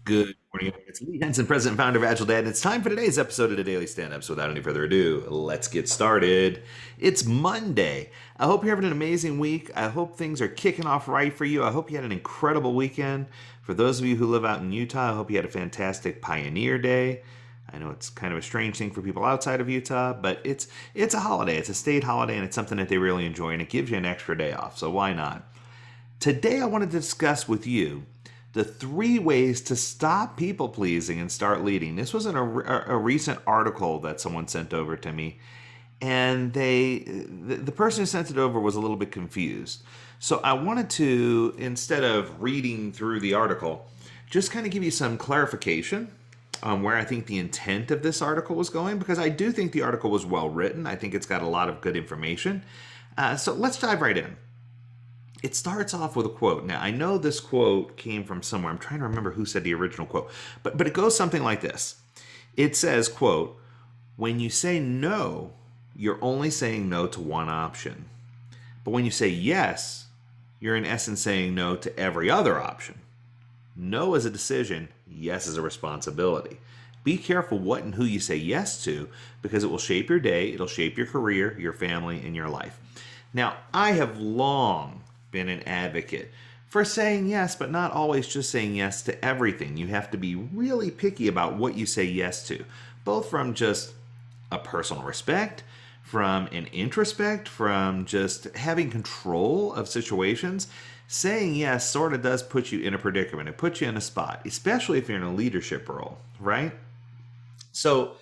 Good morning, everyone. It's Lee Henson, president and founder of Agiledad, and it's time for today's episode of the Daily Stand-Up. So without any further ado, let's get started. It's Monday. I hope you're having an amazing week. I hope things are kicking off right for you. I hope you had an incredible weekend. For those of you who live out in Utah, I hope you had a fantastic Pioneer Day. I know it's kind of a strange thing for people outside of Utah, but it's a holiday. It's a state holiday, and it's something that they really enjoy, and it gives you an extra day off. So why not? Today, I wanted to discuss with you the 3 ways to stop people pleasing and start leading. This was in a recent article that someone sent over to me, and the person who sent it over was a little bit confused. So I wanted to, instead of reading through the article, just kind of give you some clarification on where I think the intent of this article was going, because I do think the article was well written. I think it's got a lot of good information. So let's dive right in. It starts off with a quote. Now, I know this quote came from somewhere. I'm trying to remember who said the original quote, but it goes something like this. It says, quote, "When you say no, you're only saying no to one option. But when you say yes, you're in essence saying no to every other option. No is a decision, yes is a responsibility. Be careful what and who you say yes to, because it will shape your day, it'll shape your career, your family, and your life." Now, I have long been an advocate for saying yes, but not always just saying yes to everything. You have to be really picky about what you say yes to, both from just a personal respect, from an introspect, from just having control of situations. Saying yes sort of does put you in a predicament. It puts you in a spot, especially if you're in a leadership role, right? So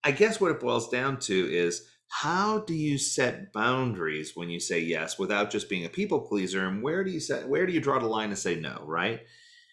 I guess what it boils down to is, how do you set boundaries when you say yes without just being a people pleaser, and where do you draw the line to say no, right?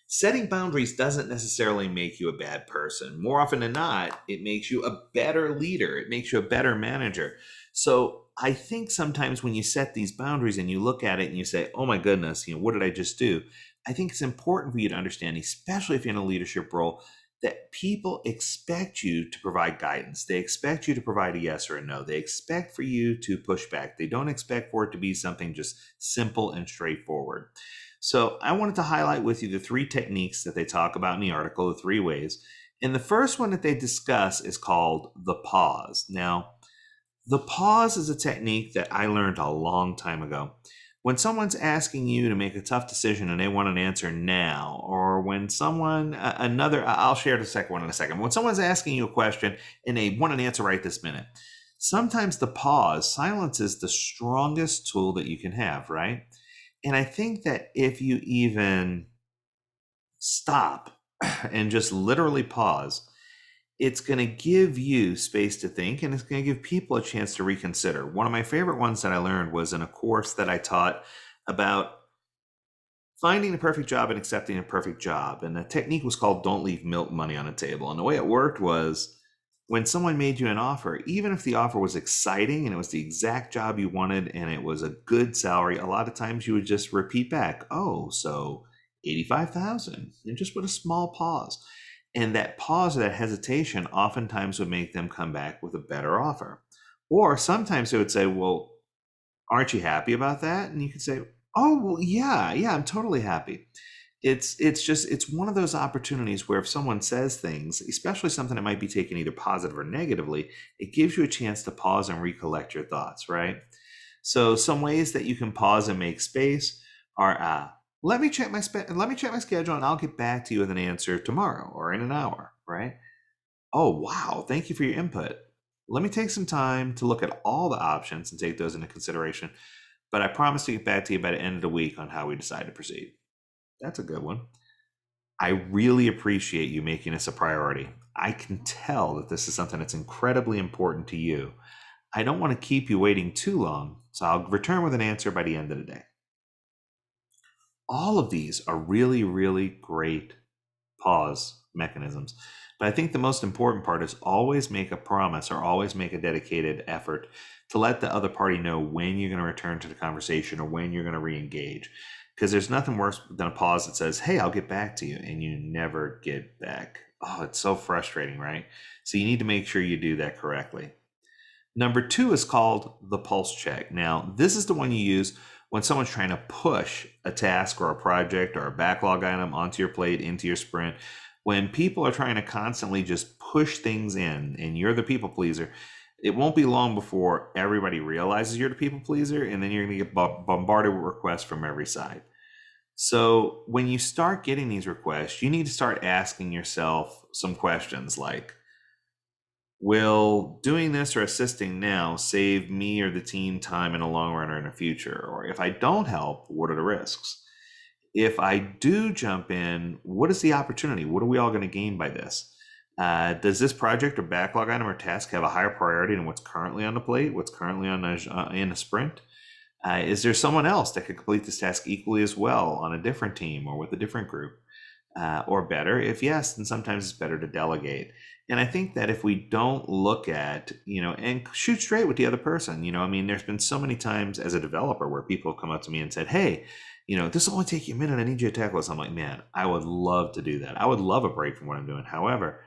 Setting boundaries doesn't necessarily make you a bad person. More often than not, it makes you a better leader. It makes you a better manager. So I think sometimes when you set these boundaries and you look at it and you say, "Oh my goodness, what did I just do?" I think it's important for you to understand, especially if you're in a leadership role, that people expect you to provide guidance. They expect you to provide a yes or a no. They expect for you to push back. They don't expect for it to be something just simple and straightforward. So I wanted to highlight with you the 3 techniques that they talk about in the article, the 3 ways. And the first one that they discuss is called the pause. Now, the pause is a technique that I learned a long time ago. When someone's asking you to make a tough decision and they want an answer now, or when someone, I'll share the second one in a second. When someone's asking you a question and they want an answer right this minute, sometimes the pause, silence, is the strongest tool that you can have, right? And I think that if you even stop and just literally pause, it's going to give you space to think, and it's going to give people a chance to reconsider. One of my favorite ones that I learned was in a course that I taught about finding the perfect job and accepting a perfect job. And the technique was called "Don't Leave Milk Money on the Table." And the way it worked was, when someone made you an offer, even if the offer was exciting and it was the exact job you wanted and it was a good salary, a lot of times you would just repeat back, "Oh, so 85,000," and just put a small pause. And that pause or that hesitation oftentimes would make them come back with a better offer. Or sometimes they would say, "Well, aren't you happy about that?" And you could say, "Oh, well, yeah, I'm totally happy." It's one of those opportunities where if someone says things, especially something that might be taken either positive or negatively, it gives you a chance to pause and recollect your thoughts, right? So some ways that you can pause and make space are, let me check my schedule and I'll get back to you with an answer tomorrow or in an hour, right? "Oh, wow, thank you for your input. Let me take some time to look at all the options and take those into consideration, but I promise to get back to you by the end of the week on how we decide to proceed." That's a good one. "I really appreciate you making this a priority. I can tell that this is something that's incredibly important to you. I don't want to keep you waiting too long, so I'll return with an answer by the end of the day." All of these are really, really great pause mechanisms. But I think the most important part is always make a promise or always make a dedicated effort to let the other party know when you're going to return to the conversation or when you're going to re-engage. Because there's nothing worse than a pause that says, "Hey, I'll get back to you," and you never get back. Oh, it's so frustrating, right? So you need to make sure you do that correctly. Number 2 is called the pulse check. Now, this is the one you use when someone's trying to push a task or a project or a backlog item onto your plate, into your sprint, when people are trying to constantly just push things in and you're the people pleaser, it won't be long before everybody realizes you're the people pleaser, and then you're going to get bombarded with requests from every side. So when you start getting these requests, you need to start asking yourself some questions like, will doing this or assisting now save me or the team time in the long run or in the future? Or if I don't help, what are the risks? If I do jump in, what is the opportunity? What are we all going to gain by this? Does this project or backlog item or task have a higher priority than what's currently on the plate, what's currently on in a sprint? Is there someone else that could complete this task equally as well on a different team or with a different group? Or better? If yes, then sometimes it's better to delegate. And I think that if we don't look at, and shoot straight with the other person, I mean, there's been so many times as a developer where people have come up to me and said, hey, this will only take you a minute. I need you to tackle this. I'm like, man, I would love to do that. I would love a break from what I'm doing. However,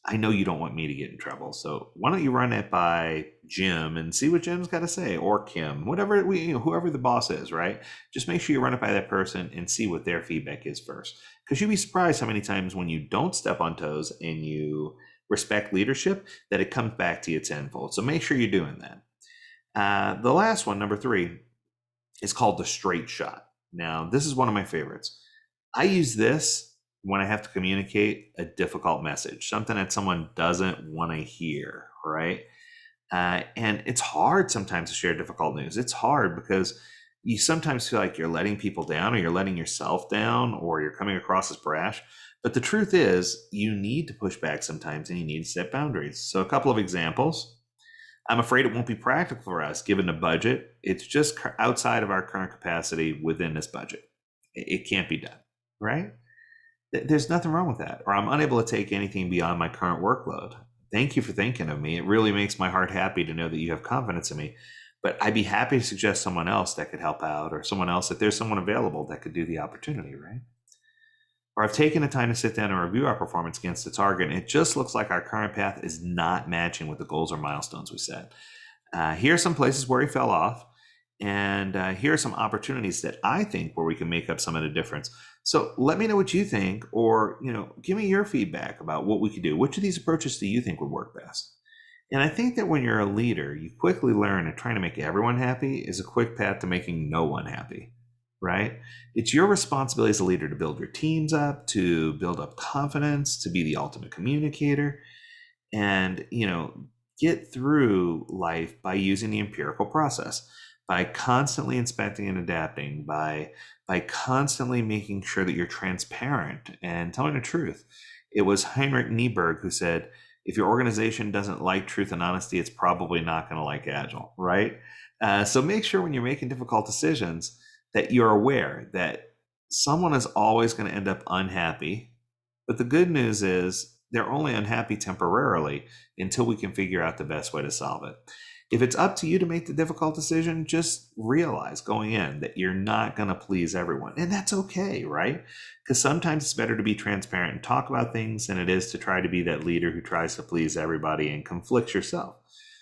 I know you don't want me to get in trouble. So why don't you run it by Jim and see what Jim's got to say, or Kim, whatever whoever the boss is, right? Just make sure you run it by that person and see what their feedback is first. Because you'd be surprised how many times when you don't step on toes and you respect leadership, that it comes back to you tenfold. So make sure you're doing that. The last one, number 3, is called the straight shot. Now, this is one of my favorites. I use this when I have to communicate a difficult message, something that someone doesn't want to hear, right? And it's hard sometimes to share difficult news. It's hard because you sometimes feel like you're letting people down, or you're letting yourself down, or you're coming across as brash. But the truth is, you need to push back sometimes, and you need to set boundaries. So a couple of examples. I'm afraid it won't be practical for us given the budget. It's just outside of our current capacity within this budget. It can't be done, right? There's nothing wrong with that. Or I'm unable to take anything beyond my current workload. Thank you for thinking of me. It really makes my heart happy to know that you have confidence in me. But I'd be happy to suggest someone else that could help out, or someone else, if there's someone available that could do the opportunity, right? Or I've taken the time to sit down and review our performance against the target, and it just looks like our current path is not matching with the goals or milestones we set. Here are some places where we fell off, and here are some opportunities that I think where we can make up some of the difference. So let me know what you think, or give me your feedback about what we could do. Which of these approaches do you think would work best? And I think that when you're a leader, you quickly learn that trying to make everyone happy is a quick path to making no one happy, right? It's your responsibility as a leader to build your teams up, to build up confidence, to be the ultimate communicator, and get through life by using the empirical process, by constantly inspecting and adapting, by constantly making sure that you're transparent and telling the truth. It was Heinrich Niebuhr who said, if your organization doesn't like truth and honesty, it's probably not going to like Agile, right? So make sure when you're making difficult decisions that you're aware that someone is always going to end up unhappy. But the good news is they're only unhappy temporarily until we can figure out the best way to solve it. If it's up to you to make the difficult decision, just realize going in that you're not going to please everyone. And that's okay, right? Because sometimes it's better to be transparent and talk about things than it is to try to be that leader who tries to please everybody and conflicts yourself.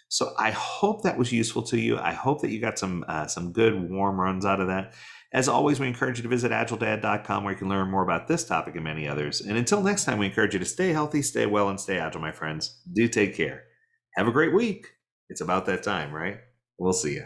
So I hope that was useful to you. I hope that you got some good warm runs out of that. As always, we encourage you to visit agiledad.com, where you can learn more about this topic and many others. And until next time, we encourage you to stay healthy, stay well, and stay agile, my friends. Do take care. Have a great week. It's about that time, right? We'll see you.